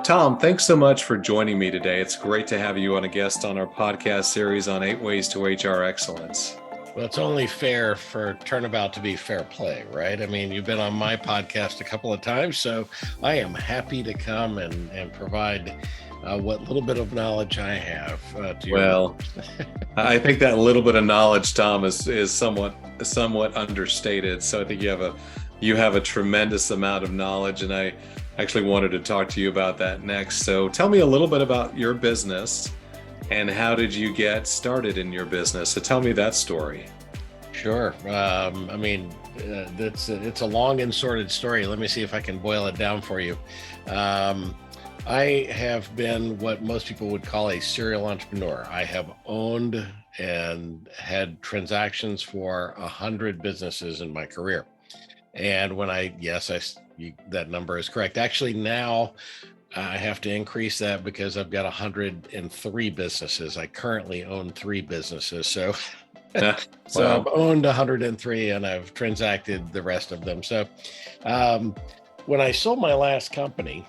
Tom, thanks so much for joining me today. It's great to have you on a guest on our podcast series on 8 Ways to HR Excellence. Well, it's only fair for Turnabout to be fair play, right? I mean, you've been on my podcast a couple of times, so I am happy to come and provide what little bit of knowledge I have to your Well, I think that little bit of knowledge, Tom, is somewhat understated. So I think you have a tremendous amount of knowledge, and I actually wanted to talk to you about that next. So tell me a little bit about your business and how did you get started in your business? So tell me that story. Sure. It's a long and sordid story. Let me see if I can boil it down for you. I have been what most people would call a serial entrepreneur. I have owned and had transactions for 100 businesses in my career. And that number is correct. Actually, now I have to increase that because I've got 103 businesses. I currently own 3 businesses. So, Wow. I've owned 103 and I've transacted the rest of them. So when I sold my last company,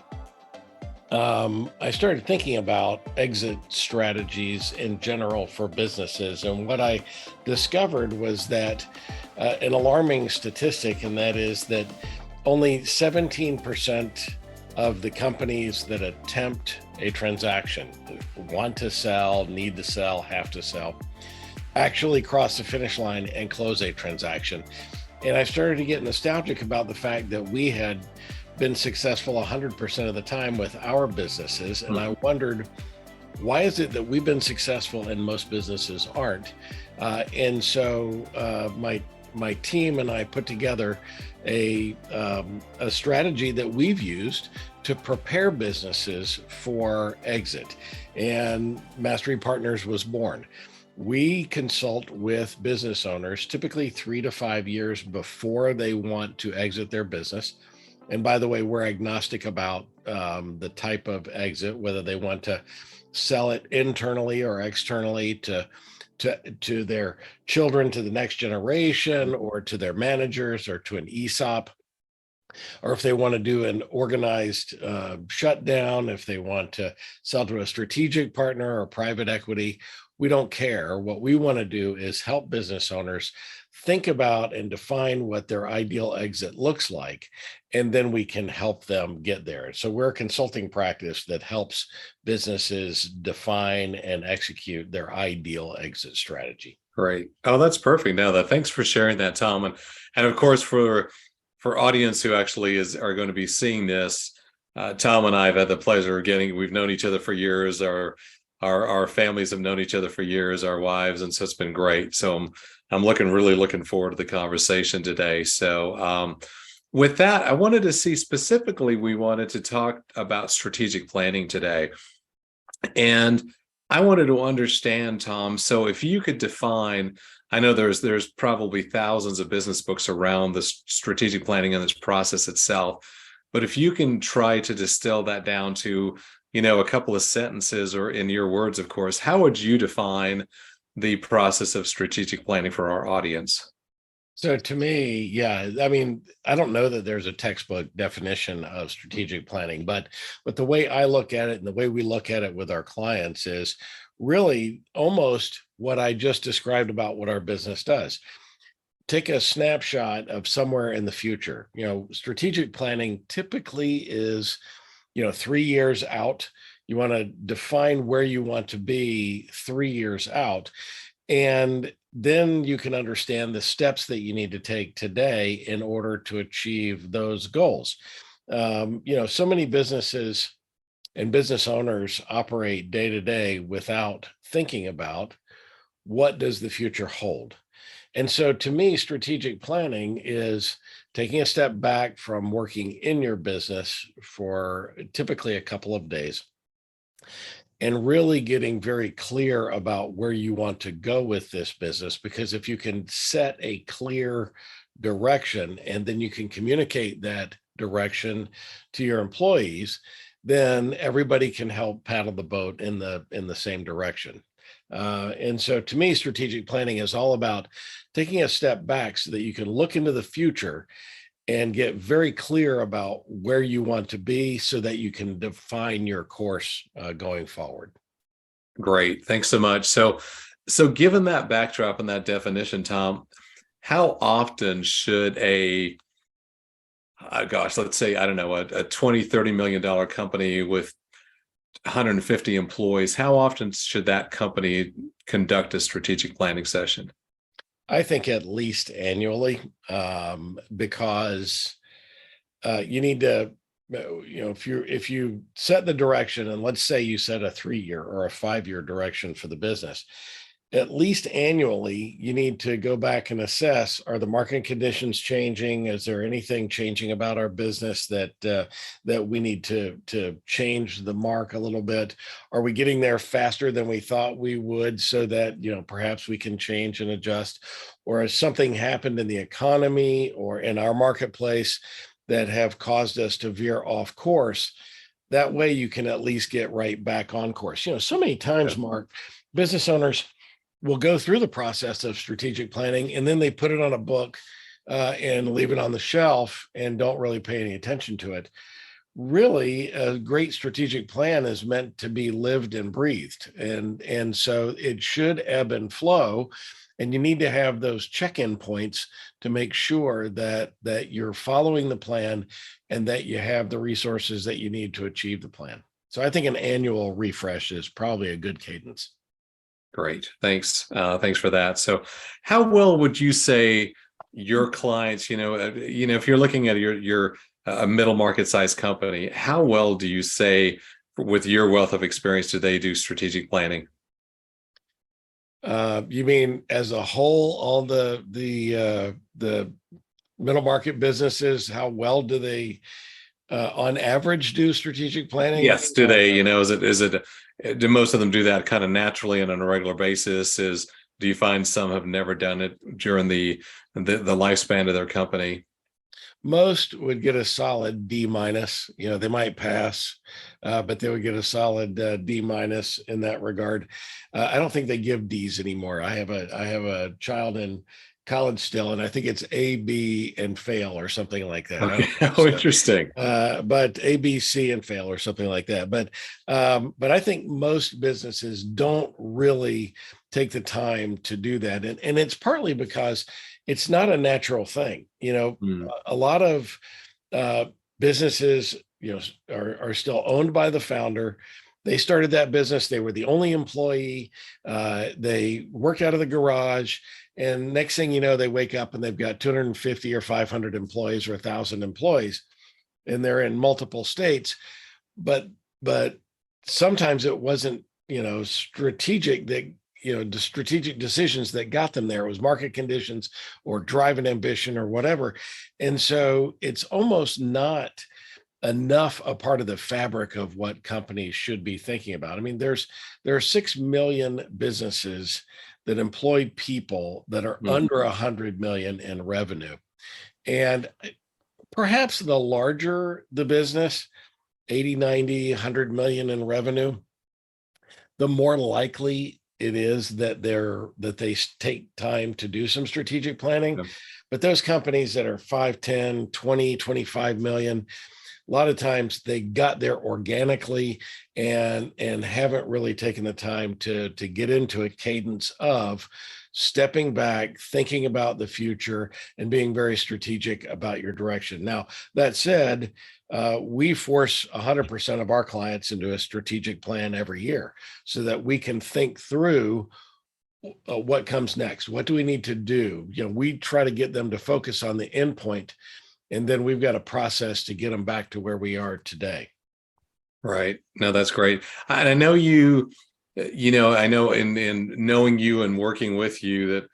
I started thinking about exit strategies in general for businesses. And what I discovered was that an alarming statistic, and that is that only 17% of the companies that attempt a transaction, want to sell, need to sell, have to sell, actually cross the finish line and close a transaction. And I started to get nostalgic about the fact that we had been successful 100% of the time with our businesses. And I wondered, why is it that we've been successful and most businesses aren't? And so my team and I put together a strategy that we've used to prepare businesses for exit. And Mastery Partners was born. We consult with business owners typically 3 to 5 years before they want to exit their business. And by the way, we're agnostic about the type of exit, whether they want to sell it internally or externally to their children, to the next generation, or to their managers, or to an ESOP, or if they want to do an organized shutdown, if they want to sell to a strategic partner or private equity. We don't care. What we want to do is help business owners think about and define what their ideal exit looks like, and then we can help them get there. So we're a consulting practice that helps businesses define and execute their ideal exit strategy. Great. Oh, that's perfect. Now that thanks for sharing that, Tom. And of course, for audience who actually are going to be seeing this, Tom and I have had the pleasure of we've known each other for years. Our families have known each other for years, our wives, and so it's been great. So I'm really looking forward to the conversation today. So with that, I wanted to see specifically, we wanted to talk about strategic planning today. And I wanted to understand, Tom, so if you could define, I know there's probably thousands of business books around the strategic planning and this process itself, but if you can try to distill that down to a couple of sentences, or in your words, of course, how would you define the process of strategic planning for our audience? So to me, yeah, I mean, I don't know that there's a textbook definition of strategic planning, but the way I look at it and the way we look at it with our clients is really almost what I just described about what our business does. Take a snapshot of somewhere in the future. Strategic planning typically is 3 years out. You want to define where you want to be 3 years out. And then you can understand the steps that you need to take today in order to achieve those goals. So many businesses and business owners operate day to day without thinking about what does the future hold. And so to me, strategic planning is taking a step back from working in your business for typically a couple of days and really getting very clear about where you want to go with this business. Because if you can set a clear direction and then you can communicate that direction to your employees, then everybody can help paddle the boat in the same direction. And so to me, strategic planning is all about taking a step back so that you can look into the future and get very clear about where you want to be so that you can define your course going forward. Great. Thanks so much. So given that backdrop and that definition, Tom, how often should let's say, I don't know, a 20, $30 million company with 150 employees, how often should that company conduct a strategic planning session? I think at least annually, because you need to, if you set the direction, and let's say you set a 3-year or a 5-year direction for the business, at least annually, you need to go back and assess: are the market conditions changing? Is there anything changing about our business that we need to change the mark a little bit? Are we getting there faster than we thought we would, so that perhaps we can change and adjust? Or has something happened in the economy or in our marketplace that have caused us to veer off course? That way you can at least get right back on course. So many times, Mark, business owners will go through the process of strategic planning, and then they put it on a book and leave it on the shelf and don't really pay any attention to it. Really, a great strategic plan is meant to be lived and breathed, and so it should ebb and flow. And you need to have those check-in points to make sure that you're following the plan and that you have the resources that you need to achieve the plan. So I think an annual refresh is probably a good cadence. Great. Thanks. Thanks for that. So how well would you say your clients, if you're looking at your a middle market size company, how well do you say, with your wealth of experience, do they do strategic planning? You mean as a whole, all the middle market businesses, how well do they on average do strategic planning? Yes. Do they, do most of them do that kind of naturally and on a regular basis? Do you find some have never done it during the lifespan of their company? Most would get a solid D minus. They might pass, but they would get a solid D minus in that regard. I don't think they give Ds anymore. I have a child in college still, and I think it's A, B, and fail or something like that. Okay. Oh, interesting. But A, B, C, and fail or something like that. But I think most businesses don't really take the time to do that, and it's partly because it's not a natural thing. A lot of businesses, are still owned by the founder. They started that business. They were the only employee. They worked out of the garage. And next thing you know, they wake up and they've got 250 or 500 employees or 1,000 employees, and they're in multiple states. But sometimes it wasn't, strategic the strategic decisions that got them there. It was market conditions or drive and ambition or whatever. And so it's almost not enough a part of the fabric of what companies should be thinking about. I mean, there are 6 million businesses that employ people that are under 100 million in revenue. And perhaps the larger the business, 80, 90, 100 million in revenue, the more likely it is that they take time to do some strategic planning. Yeah. But those companies that are 5, 10, 20, 25 million, a lot of times they got there organically and haven't really taken the time to get into a cadence of stepping back, thinking about the future, and being very strategic about your direction. Now, that said, we force 100% of our clients into a strategic plan every year so that we can think through what comes next. What do we need to do? We try to get them to focus on the end point, and then we've got a process to get them back to where we are today. Right. No, that's great. And I know I know in knowing you and working with you that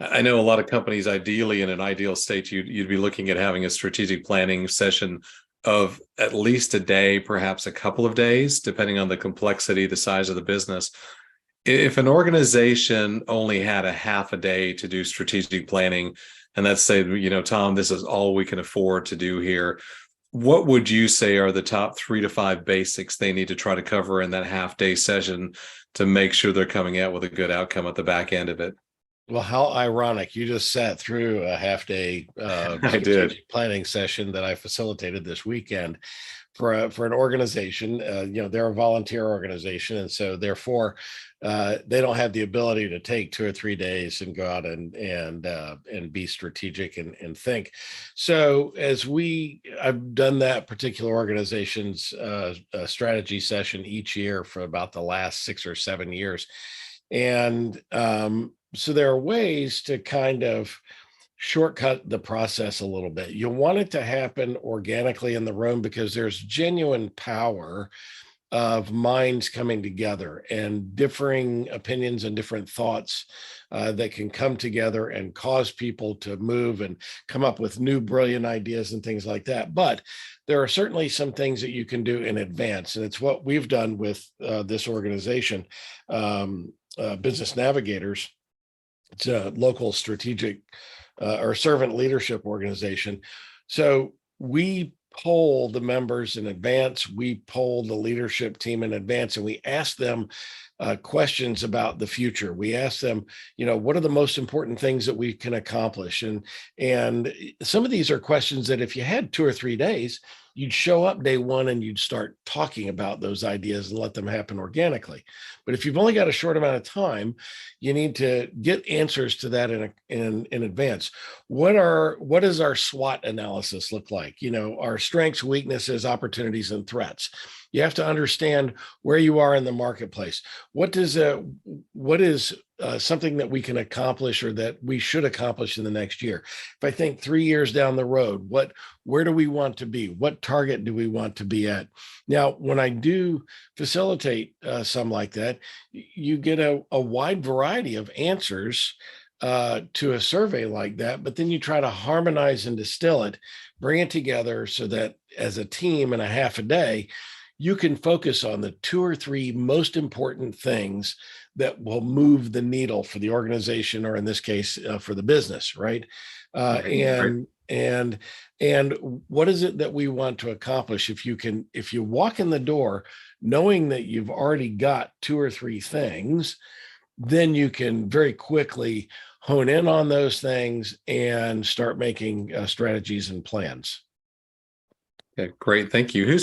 I know a lot of companies, ideally in an ideal state, you'd be looking at having a strategic planning session of at least a day, perhaps a couple of days, depending on the complexity, the size of the business. If an organization only had a half a day to do strategic planning, and let's say, Tom, this is all we can afford to do here, what would you say are the top 3 to 5 basics they need to try to cover in that half-day session to make sure they're coming out with a good outcome at the back end of it? Well, how ironic. You just sat through a half day I did. strategic planning session that I facilitated this weekend for an organization. They're a volunteer organization, and so therefore, they don't have the ability to take 2 or 3 days and go out and be strategic and think. So I've done that particular organization's strategy session each year for about the last 6 or 7 years, and so there are ways to kind of shortcut the process a little bit. You want it to happen organically in the room because there's genuine power of minds coming together and differing opinions and different thoughts that can come together and cause people to move and come up with new brilliant ideas and things like that. But there are certainly some things that you can do in advance, and it's what we've done with this organization, Business Navigators. It's a local strategic or servant leadership organization. So we poll the members in advance. We poll the leadership team in advance, and we ask them questions about the future. We ask them, what are the most important things that we can accomplish? And some of these are questions that if you had 2 or 3 days, you'd show up day one and you'd start talking about those ideas and let them happen organically. But if you've only got a short amount of time, you need to get answers to that in advance. What does our SWOT analysis look like? Our strengths, weaknesses, opportunities, and threats. You have to understand where you are in the marketplace. What is something that we can accomplish or that we should accomplish in the next year? If I think 3 years down the road, where do we want to be? What target do we want to be at? Now, when I do facilitate some like that, you get a wide variety of answers to a survey like that, but then you try to harmonize and distill it, bring it together so that as a team in a half a day, you can focus on the 2 or 3 most important things that will move the needle for the organization, or in this case, for the business, right? Right. And what is it that we want to accomplish? If you walk in the door knowing that you've already got 2 or 3 things, then you can very quickly hone in on those things and start making strategies and plans. Okay, great. Thank you.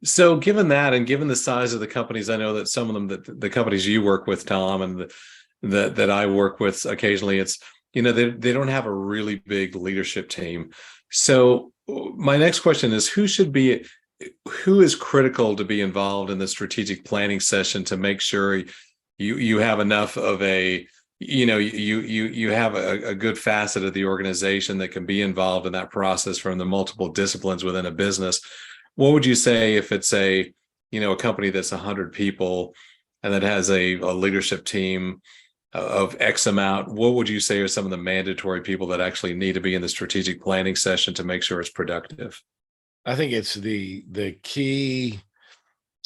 So given that and given the size of the companies, I know that some of them, that the companies you work with, Tom, and that I work with occasionally, it's, they don't have a really big leadership team. So my next question is, who is critical to be involved in the strategic planning session to make sure you have enough of you have a good facet of the organization that can be involved in that process from the multiple disciplines within a business? What would you say if it's a company that's 100 people and that has a leadership team of X amount? What would you say are some of the mandatory people that actually need to be in the strategic planning session to make sure it's productive? I think it's the key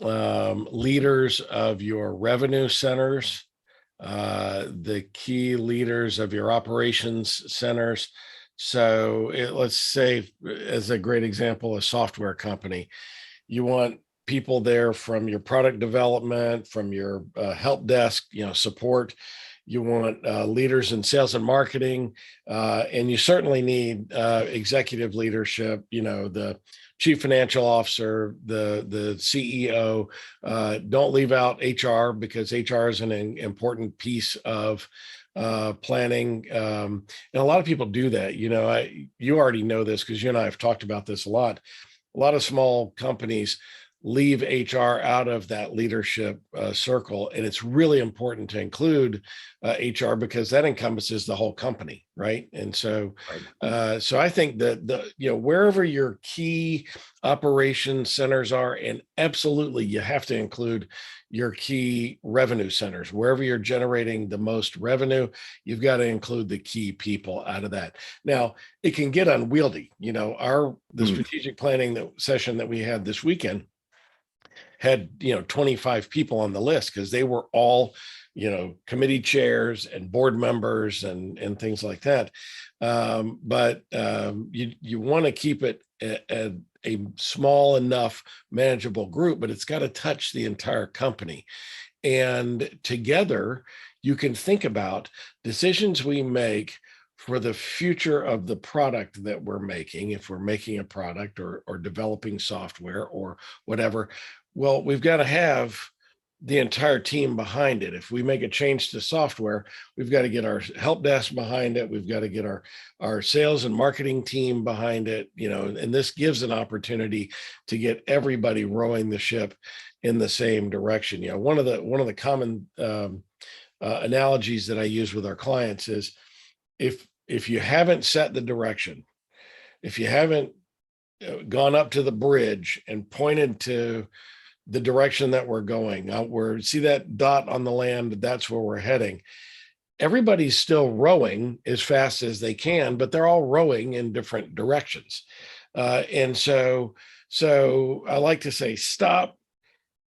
leaders of your revenue centers, the key leaders of your operations centers. So let's say, as a great example, a software company, you want people there from your product development, from your help desk, support. You want leaders in sales and marketing, and you certainly need executive leadership. The chief financial officer, the CEO. Don't leave out HR, because HR is an important piece of planning. And a lot of people do that. You already know this because you and I have talked about this a lot. A lot of small companies leave HR out of that leadership circle. And it's really important to include HR, because that encompasses the whole company, right? And so, so I think that wherever your key operation centers are, and absolutely you have to include your key revenue centers. Wherever you're generating the most revenue, you've got to include the key people out of that. Now, it can get unwieldy. The strategic planning session that we had this weekend had 25 people on the list, because they were all committee chairs and board members and things like that. But you want to keep it a small enough manageable group, but it's got to touch the entire company. And together you can think about decisions we make for the future of the product that we're making, if we're making a product or developing software or whatever. Well, we've got to have the entire team behind it. If we make a change to software, we've got to get our help desk behind it. We've got to get our sales and marketing team behind it, and this gives an opportunity to get everybody rowing the ship in the same direction. One of the common analogies that I use with our clients is if you haven't set the direction, if you haven't gone up to the bridge and pointed to the direction that we're going, see that dot on the land, that's where we're heading. Everybody's still rowing as fast as they can, but they're all rowing in different directions. And so I like to say, stop.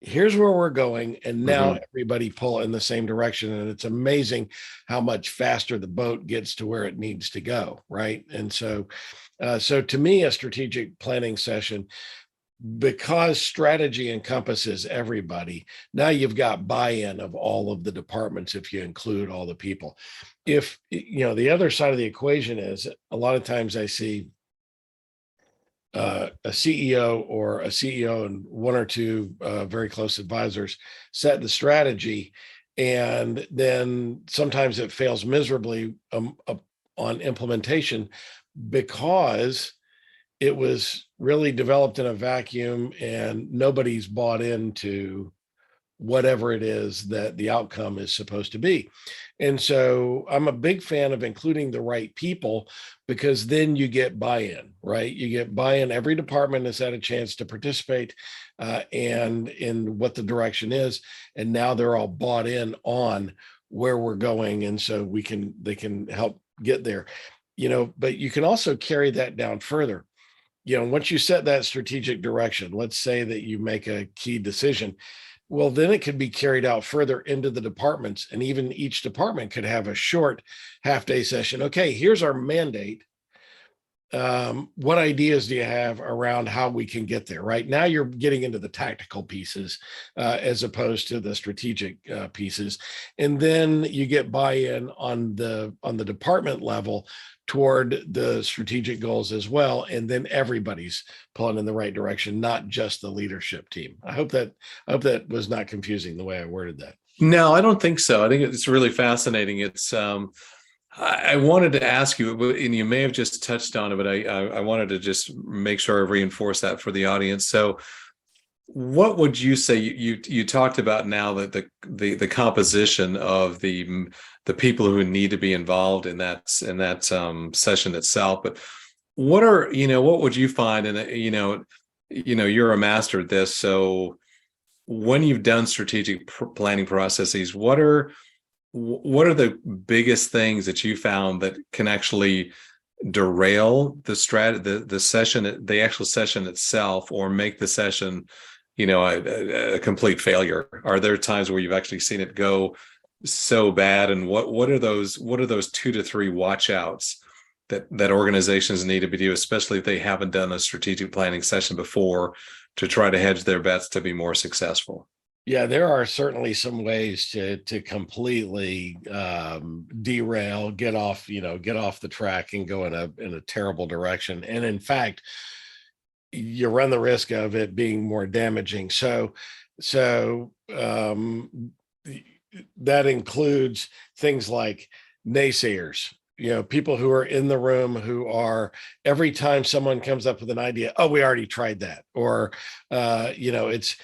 Here's where we're going. And now everybody pull in the same direction. And it's amazing how much faster the boat gets to where it needs to go. Right. And so to me, a strategic planning session, because strategy encompasses everybody, now you've got buy-in of all of the departments if you include all the people. If, the other side of the equation is a lot of times I see a CEO and one or two very close advisors set the strategy, and then sometimes it fails miserably on implementation because it was really developed in a vacuum and nobody's bought into whatever it is that the outcome is supposed to be. And so I'm a big fan of including the right people, because then you get buy-in, right? You get buy-in. Every department has had a chance to participate and in what the direction is. And now they're all bought in on where we're going. And so they can help get there, but you can also carry that down further. Once you set that strategic direction, let's say that you make a key decision, well, then it could be carried out further into the departments, and even each department could have a short half-day session. Okay, here's our mandate. What ideas do you have around how we can get there? Right now, you're getting into the tactical pieces as opposed to the strategic pieces, and then you get buy-in on the department level toward the strategic goals as well, and then everybody's pulling in the right direction, not just the leadership team. I hope that was not confusing the way I worded that. No, I don't think so. I think it's really fascinating. It's I wanted to ask you, and you may have just touched on it, but I wanted to just make sure I reinforce that for the audience. So what would you say? You talked about now that the composition of the people who need to be involved in that session itself, but what would you find? And you're a master at this. So when you've done strategic planning processes, what are the biggest things that you found that can actually derail the session, the actual session itself, or make the session, a complete failure? Are there times where you've actually seen it go so bad? And what are those 2 to 3 watch outs that organizations need to do, especially if they haven't done a strategic planning session before, to try to hedge their bets to be more successful? Yeah, there are certainly some ways to completely derail, get off the track and go in a terrible direction. And in fact, you run the risk of it being more damaging. So that includes things like naysayers, people who are in the room who are, every time someone comes up with an idea, oh, we already tried that. Or, it's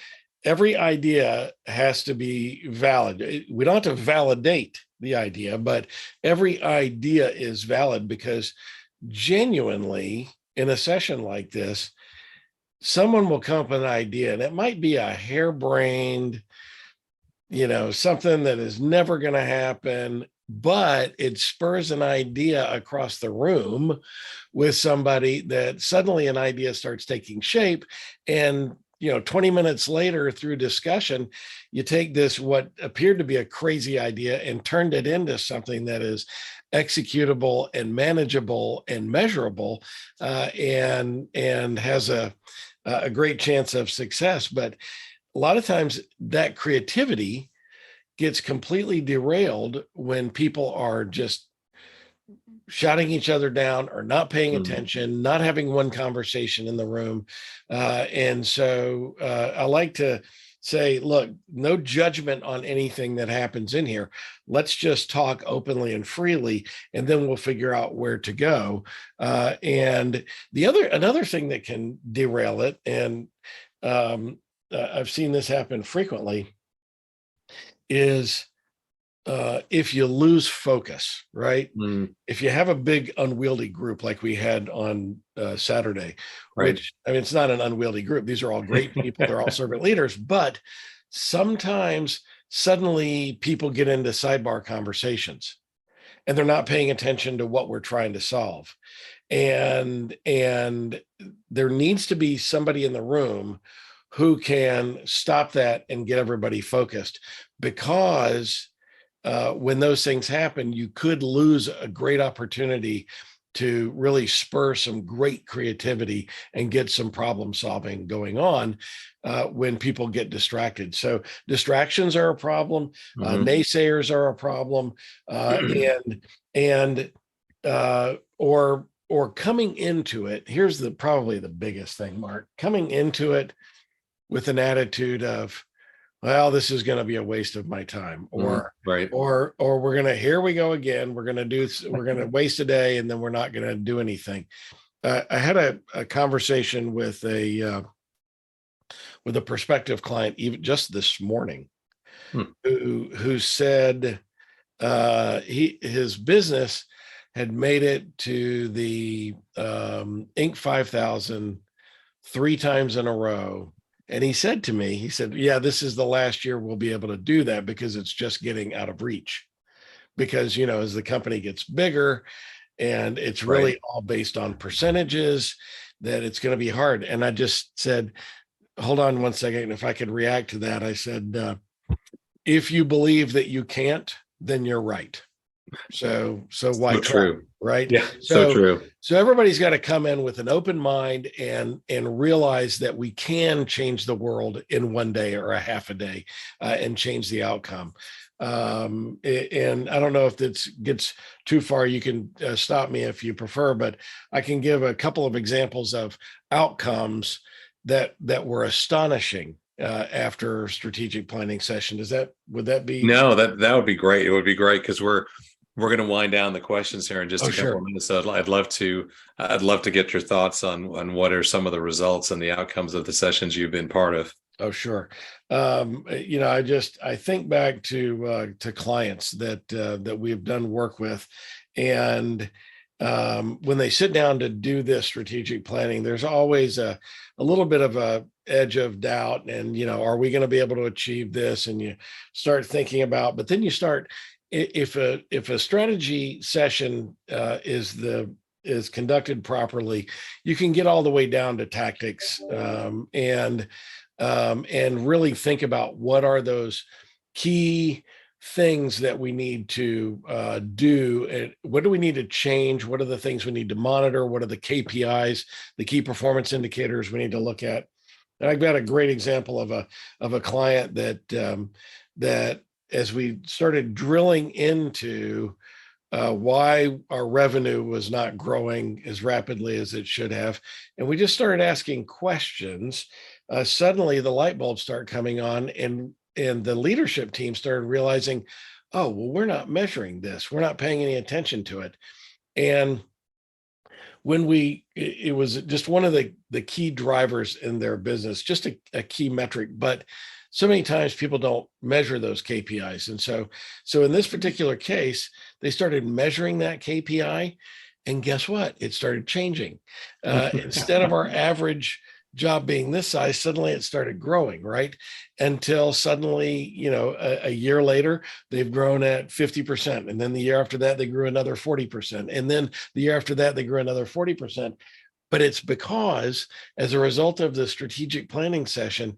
every idea has to be valid. We don't have to validate the idea, but every idea is valid, because genuinely in a session like this, someone will come up with an idea, and it might be a harebrained, something that is never going to happen, but it spurs an idea across the room with somebody that suddenly an idea starts taking shape. And 20 minutes later, through discussion, you take this, what appeared to be a crazy idea, and turned it into something that is executable and manageable and measurable, and has a great chance of success. But a lot of times that creativity gets completely derailed when people are just shouting each other down or not paying attention, not having one conversation in the room. And so I like to say, look, no judgment on anything that happens in here. Let's just talk openly and freely, and then we'll figure out where to go. And another thing that can derail it, and I've seen this happen frequently, is if you lose focus, right? If you have a big unwieldy group like we had on Saturday, Right. which, I mean, it's not an unwieldy group. These are all great people. They're all servant leaders, but sometimes suddenly people get into sidebar conversations and they're not paying attention to what we're trying to solve. And there needs to be somebody in the room who can stop that and get everybody focused, because when those things happen, you could lose a great opportunity to really spur some great creativity and get some problem solving going on when people get distracted. So distractions are a problem. Naysayers are a problem. Or coming into it. Here's probably the biggest thing, Mark, coming into it with an attitude of, well, this is going to be a waste of my time, or right, or we're going to, here we go again. We're going to waste a day, and then we're not going to do anything. I had a conversation with a prospective client even just this morning, who said his business had made it to the Inc. 5000 3 times in a row. And he said to me, he said, yeah, this is the last year we'll be able to do that, because it's just getting out of reach. Because, as the company gets bigger and it's really all based on percentages, that it's going to be hard. And I just said, hold on one second. And if I could react to that, I said, if you believe that you can't, then you're right. So why try? True. Right? Yeah, so true. So everybody's got to come in with an open mind and realize that we can change the world in one day or a half a day and change the outcome. And I don't know if this gets too far. You can stop me if you prefer, but I can give a couple of examples of outcomes that were astonishing after strategic planning session. Would that be? No, that would be great. It would be great, because we're going to wind down the questions here in just a couple of minutes. So I'd love to get your thoughts on what are some of the results and the outcomes of the sessions you've been part of. Oh, sure. I think back to clients that we've done work with, and when they sit down to do this strategic planning, there's always a little bit of a edge of doubt, and are we going to be able to achieve this? And you start thinking about, but then you start, if a strategy session is conducted properly, you can get all the way down to tactics, and really think about what are those key things that we need to do, and what do we need to change? What are the things we need to monitor? What are the KPIs, the key performance indicators we need to look at? And I've got a great example of a client that as we started drilling into why our revenue was not growing as rapidly as it should have, and we just started asking questions, suddenly the light bulbs start coming on, and the leadership team started realizing, oh, well, we're not measuring this. We're not paying any attention to it. And when it was just one of the key drivers in their business, just a key metric, but so many times people don't measure those KPIs. And so in this particular case, they started measuring that KPI, and guess what? It started changing. Instead of our average job being this size, suddenly it started growing, right? Until suddenly, a year later, they've grown at 50%. And then the year after that, they grew another 40%. And then the year after that, they grew another 40%. But it's because, as a result of the strategic planning session,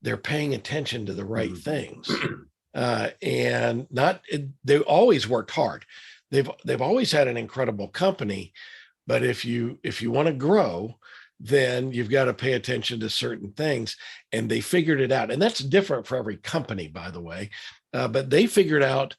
they're paying attention to the right things. And they always worked hard. They've always had an incredible company, but if you want to grow, then you've got to pay attention to certain things, and they figured it out. And that's different for every company, by the way. but they figured out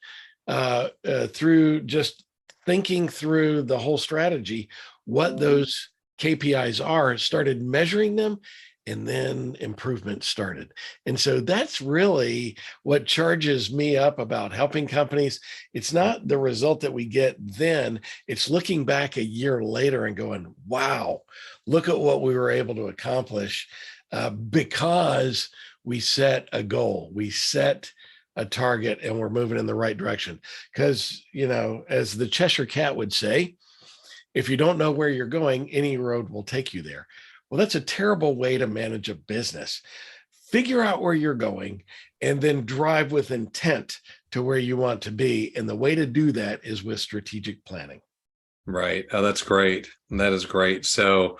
through just thinking through the whole strategy what those KPIs are, started measuring them, and then improvement started. And so that's really what charges me up about helping companies. It's not the result that we get then, it's looking back a year later and going, wow, look at what we were able to accomplish because we set a goal, we set a target, and we're moving in the right direction. Because, as the Cheshire Cat would say, if you don't know where you're going, any road will take you there. Well, that's a terrible way to manage a business. Figure out where you're going and then drive with intent to where you want to be. And the way to do that is with strategic planning. Right. Oh, that's great. That is great. So,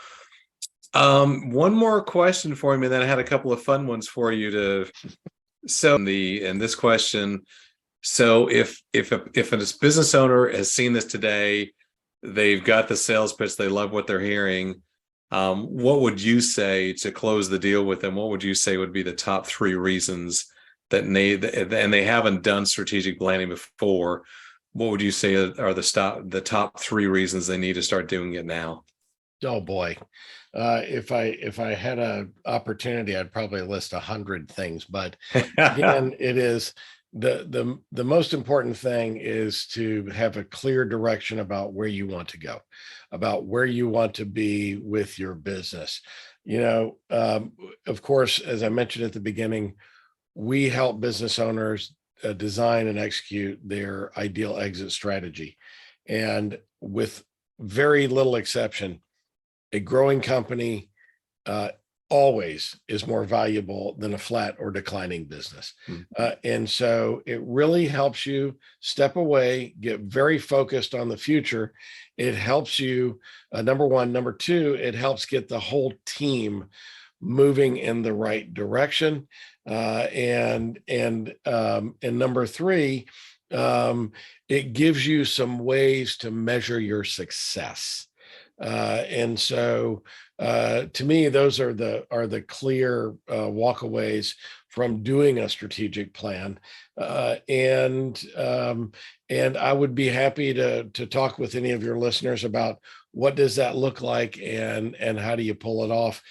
one more question for me, and then I had a couple of fun ones for you to. So, in this question, so if a business owner has seen this today, they've got the sales pitch, they love what they're hearing. What would you say to close the deal with them? What would you say would be the top 3 reasons and they haven't done strategic planning before? What would you say are the top 3 reasons they need to start doing it now? Oh boy. If I had an opportunity, I'd probably list 100 things, but again, it is the most important thing is to have a clear direction about where you want to go, about where you want to be with your business. Of course, as I mentioned at the beginning, we help business owners design and execute their ideal exit strategy. And with very little exception, a growing company always is more valuable than a flat or declining business. And so it really helps you step away, get very focused on the future. It helps you, number one. Number two, it helps get the whole team moving in the right direction. And number three, it gives you some ways to measure your success. And so to me, those are the clear walkaways from doing a strategic plan. And I would be happy to talk with any of your listeners about what does that look like and how do you pull it off?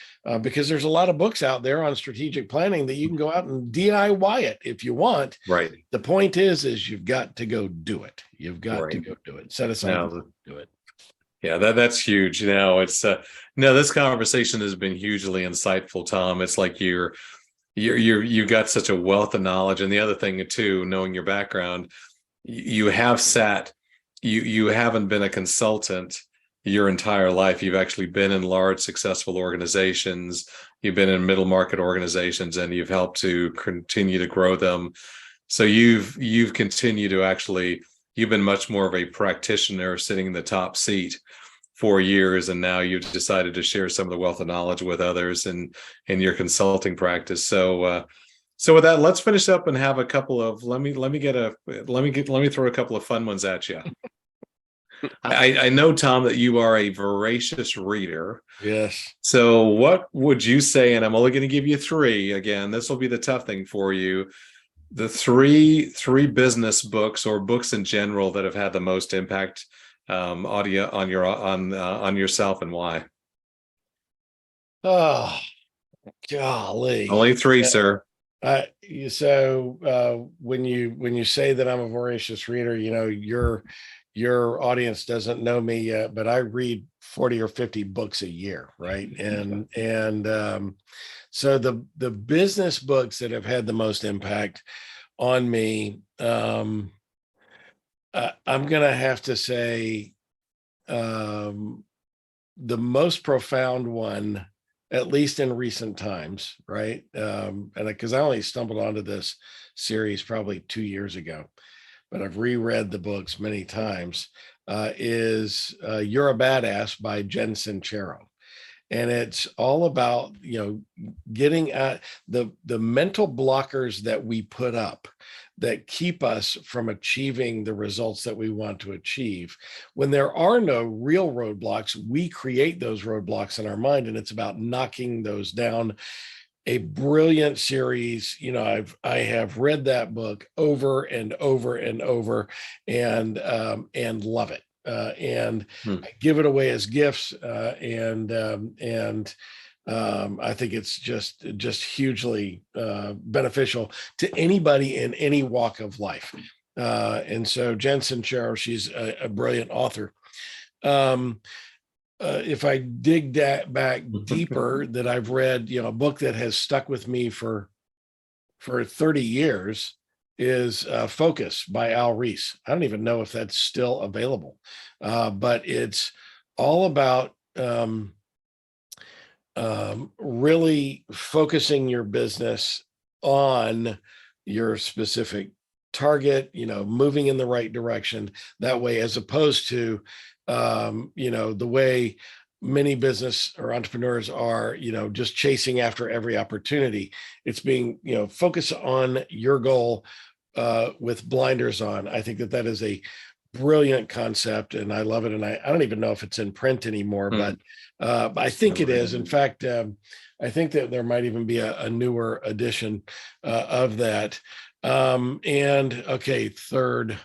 Because there's a lot of books out there on strategic planning that you can go out and DIY it if you want. Right. The point is you've got to go do it. You've got to go do it. Set aside to do it. Yeah, that's huge. It's this conversation has been hugely insightful, Tom. It's like you got such a wealth of knowledge. And the other thing too, knowing your background, you haven't been a consultant your entire life. You've actually been in large, successful organizations. You've been in middle market organizations, and you've helped to continue to grow them. So you've continued to actually. You've been much more of a practitioner sitting in the top seat for years, and now you've decided to share some of the wealth of knowledge with others in your consulting practice. So with that, let's finish up and have a couple of let me throw a couple of fun ones at you. I know, Tom, that you are a voracious reader. Yes. So what would you say? And I'm only going to give you 3. Again, this will be the tough thing for you. The three business books or books in general that have had the most impact on yourself, and why? Oh, golly! Only 3, sir. So when you say that I'm a voracious reader, your audience doesn't know me yet, but I read 40 or 50 books a year, right? So the business books that have had the most impact on me, I'm going to have to say the most profound one, at least in recent times, right? And because I only stumbled onto this series probably 2 years ago, but I've reread the books many times, is You're a Badass by Jen Sincero. And it's all about, getting at the mental blockers that we put up that keep us from achieving the results that we want to achieve. When there are no real roadblocks, we create those roadblocks in our mind, and it's about knocking those down a brilliant series. I have read that book over and over and over, and love it. And Hmm. I give it away as gifts, and I think it's just hugely beneficial to anybody in any walk of life. And so Jen Sincero, she's a brilliant author. Um, if I dig that back deeper, that I've read, a book that has stuck with me for 30 years is Focus by Al Reese. I don't even know if that's still available, but it's all about really focusing your business on your specific target, moving in the right direction that way, as opposed to, the way many business or entrepreneurs are, just chasing after every opportunity. It's being, focus on your goal with blinders on. I think that is a brilliant concept, and I love it. And I don't even know if it's in print anymore, but I think it is. In fact, I think that there might even be a newer edition of that. And okay, third.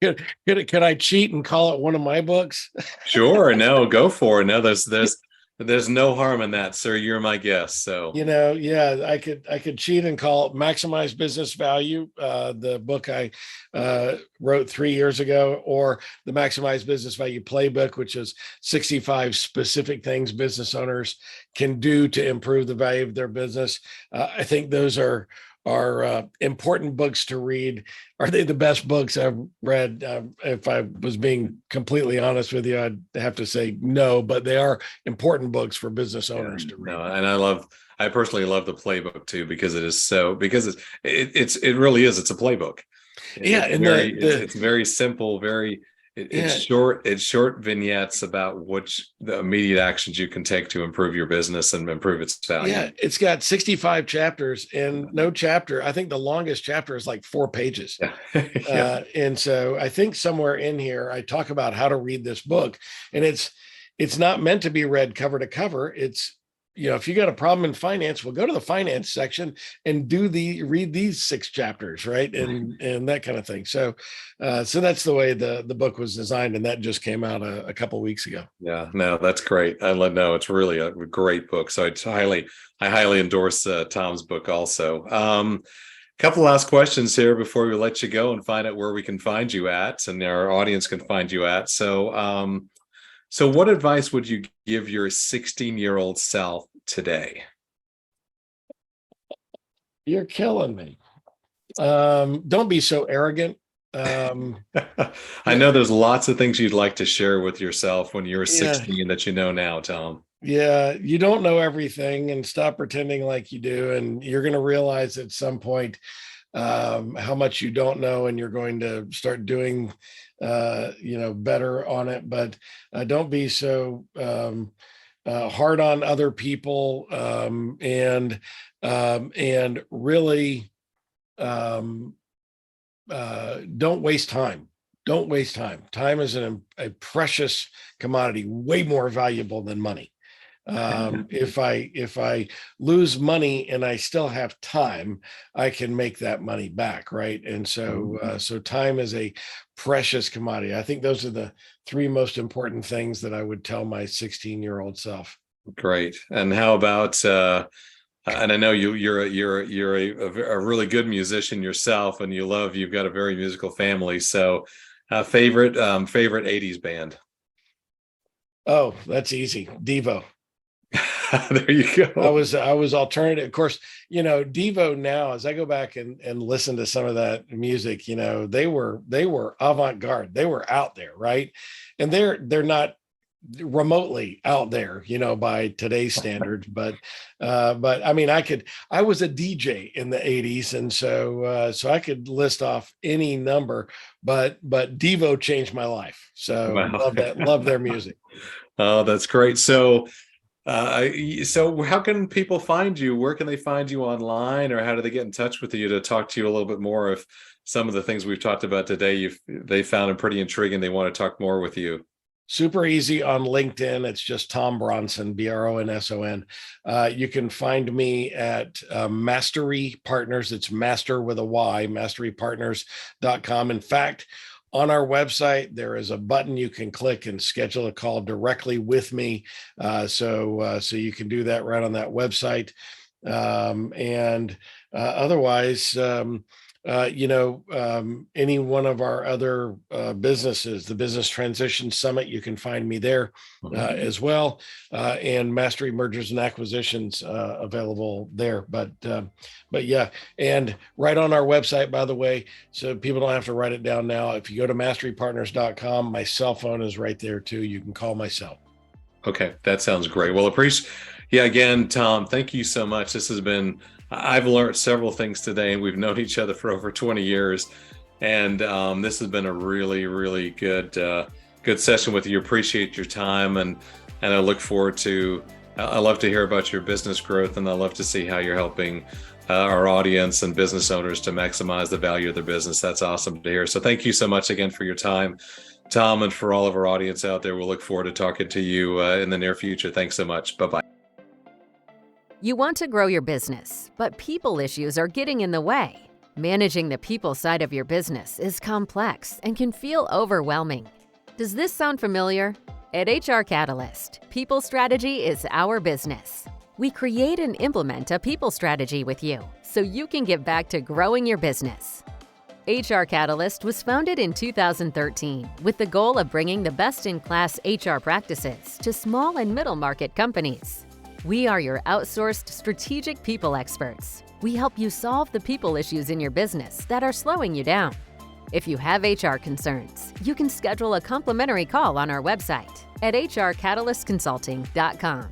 Could I cheat and call it one of my books? Sure. No, go for it. No, there's no harm in that, sir. You're my guest. So Yeah, I could cheat and call it Maximize Business Value, the book I wrote 3 years ago, or the Maximize Business Value Playbook, which is 65 specific things business owners can do to improve the value of their business. I think those are important books to read. Are they the best books I've read? If I was being completely honest with you, I'd have to say no, but they are important books for business owners to read. no, and I personally love the playbook too, because it really is. It's a playbook. Yeah, It's and it's very simple, it's yeah, short vignettes about the immediate actions you can take to improve your business and improve its value. yeah, it's got 65 chapters, and no chapter. I think the longest chapter is like 4 pages. Yeah. Yeah. And so I think somewhere in here I talk about how to read this book, and it's not meant to be read cover to cover. It's, if you got a problem in finance, we'll go to the finance section and read these 6 chapters, right? And that kind of thing. So that's the way the book was designed, and that just came out a couple weeks ago. Yeah, no, that's great. No, it's really a great book. So I highly endorse Tom's book also. Couple last questions here before we let you go and find out where we can find you at, and our audience can find you at. So what advice would you give your 16-year-old self today? You're killing me. Don't be so arrogant. I know there's lots of things you'd like to share with yourself when you were 16 that you know now, Tom. Yeah, you don't know everything, and stop pretending like you do. And you're going to realize at some point how much you don't know, and you're going to start doing better on it. But don't be so hard on other people, and really don't waste time. Don't waste time. Time is a precious commodity, way more valuable than money. If I lose money and I still have time, I can make that money back, right? And so time is a precious commodity. I think those are the 3 most important things that I would tell my 16-year-old self. Great. And how about and I know you're a really good musician yourself, and you've got a very musical family. So favorite 80s band? Oh, that's easy. Devo. There you go. I was alternative. Of course, Devo now, as I go back and listen to some of that music, they were avant-garde. They were out there, right? And they're not remotely out there, by today's standards, but I mean, I was a DJ in the 80s, and so I could list off any number, but Devo changed my life. So Wow. love their music. Oh, that's great. So how can people find you? Where can they find you online, or how do they get in touch with you to talk to you a little bit more if some of the things we've talked about today they found them pretty intriguing, they want to talk more with you? Super easy on LinkedIn. It's just Tom Bronson, Bronson. You can find me at Mastery Partners. It's master with a Y, masterypartners.com. In fact, on our website, there is a button you can click and schedule a call directly with me. So you can do that right on that website. Otherwise, any one of our other businesses, the Business Transition Summit, you can find me there as well, and Mastery Mergers and Acquisitions available there. But yeah, and right on our website, by the way, so people don't have to write it down now. If you go to masterypartners.com, my cell phone is right there too. You can call my cell. Okay, that sounds great. Well, again, Tom, thank you so much. I've learned several things today, and we've known each other for over 20 years. And this has been a really, really good session with you. Appreciate your time. And I look forward I love to hear about your business growth, and I love to see how you're helping our audience and business owners to maximize the value of their business. That's awesome to hear. So thank you so much again for your time, Tom, and for all of our audience out there. We'll look forward to talking to you in the near future. Thanks so much. Bye-bye. You want to grow your business, but people issues are getting in the way. Managing the people side of your business is complex and can feel overwhelming. Does this sound familiar? At HR Catalyst, people strategy is our business. We create and implement a people strategy with you so you can get back to growing your business. HR Catalyst was founded in 2013 with the goal of bringing the best-in-class HR practices to small and middle market companies. We are your outsourced strategic people experts. We help you solve the people issues in your business that are slowing you down. If you have HR concerns, you can schedule a complimentary call on our website at hrcatalystconsulting.com.